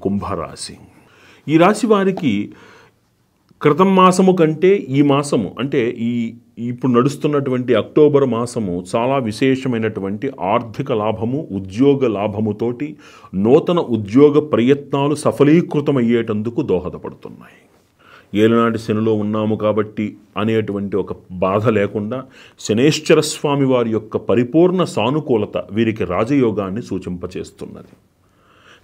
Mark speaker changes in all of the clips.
Speaker 1: కుంభరాశి. ఈ రాశి వారికి క్రితం మాసము కంటే ఈ మాసము అంటే ఇప్పుడు నడుస్తున్నటువంటి అక్టోబర్ మాసము చాలా విశేషమైనటువంటి ఆర్థిక లాభము, ఉద్యోగ లాభముతోటి నూతన ఉద్యోగ ప్రయత్నాలు సఫలీకృతమయ్యేటందుకు దోహదపడుతున్నాయి. ఏలనాటి శనిలో ఉన్నాము కాబట్టి అనేటువంటి ఒక బాధ లేకుండా శనేశ్వర స్వామి వారి యొక్క పరిపూర్ణ సానుకూలత వీరికి రాజయోగాన్ని సూచింపచేస్తున్నది.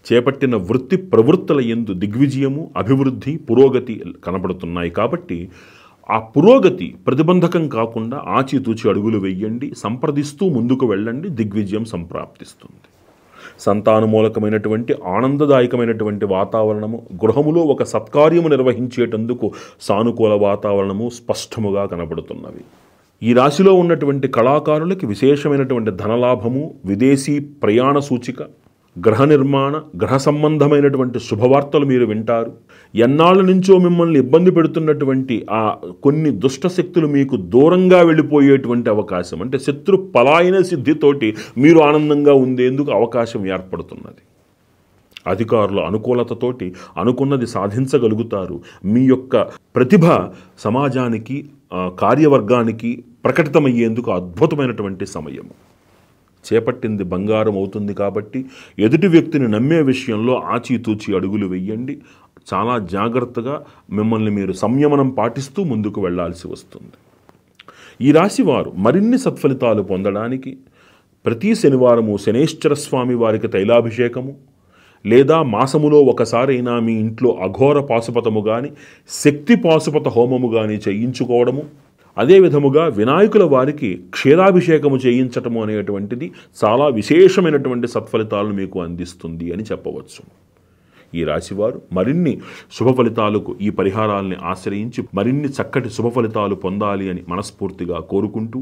Speaker 1: చేపట్టిన వృత్తి ప్రవృత్తుల యందు దిగ్విజయము, అభివృద్ధి, పురోగతి కనబడుతున్నాయి. కాబట్టి ఆ పురోగతి ప్రతిబంధకం కాకుండా ఆచితూచి అడుగులు వెయ్యండి, సంప్రదిస్తూ ముందుకు వెళ్ళండి, దిగ్విజయం సంప్రాప్తిస్తుంది. సంతానమూలకమైనటువంటి ఆనందదాయకమైనటువంటి వాతావరణము, గృహములో ఒక సత్కార్యము నిర్వహించేటందుకు సానుకూల వాతావరణము స్పష్టముగా కనబడుతున్నవి. ఈ రాశిలో ఉన్నటువంటి కళాకారులకి విశేషమైనటువంటి ధనలాభము, విదేశీ ప్రయాణ సూచిక, గ్రహ నిర్మాణ, గ్రహ సంబంధమైనటువంటి శుభవార్తలు మీరు వింటారు. ఎన్నాళ్ళ నుంచో మిమ్మల్ని ఇబ్బంది పెడుతున్నటువంటి ఆ కొన్ని దుష్ట శక్తులు మీకు దూరంగా వెళ్ళిపోయేటువంటి అవకాశం, అంటే శత్రు పలాయన సిద్ధితోటి మీరు ఆనందంగా ఉండేందుకు అవకాశం ఏర్పడుతున్నది. అధికారుల అనుకూలతతోటి అనుకున్నది సాధించగలుగుతారు. మీ యొక్క ప్రతిభ సమాజానికి, కార్యవర్గానికి ప్రకటితమయ్యేందుకు అద్భుతమైనటువంటి సమయము. చేపట్టింది బంగారం అవుతుంది కాబట్టి ఎదుటి వ్యక్తిని నమ్మే విషయంలో ఆచితూచి అడుగులు వెయ్యండి. చాలా జాగ్రత్తగా మిమ్మల్ని మీరు సంయమనం పాటిస్తూ ముందుకు వెళ్లాల్సి వస్తుంది. ఈ రాశివారు మరిన్ని సత్ఫలితాలు పొందడానికి ప్రతి శనివారము శనేశ్వర స్వామి వారికి తైలాభిషేకము లేదా మాసములో ఒకసారైనా మీ ఇంట్లో అఘోర పాశుపతము కానీ శక్తి పాశుపత హోమము కానీ చేయించుకోవడము, అదే విధముగా వినాయకుల వారికి క్షీరాభిషేకము చేయించటము అనేటువంటిది చాలా విశేషమైనటువంటి సత్ఫలితాలను మీకు అందిస్తుంది అని చెప్పవచ్చు. ఈ రాశివారు మరిన్ని శుభ ఫలితాలకు ఈ పరిహారాలని ఆశ్రయించి మరిన్ని చక్కటి శుభ ఫలితాలు పొందాలి అని మనస్ఫూర్తిగా కోరుకుంటూ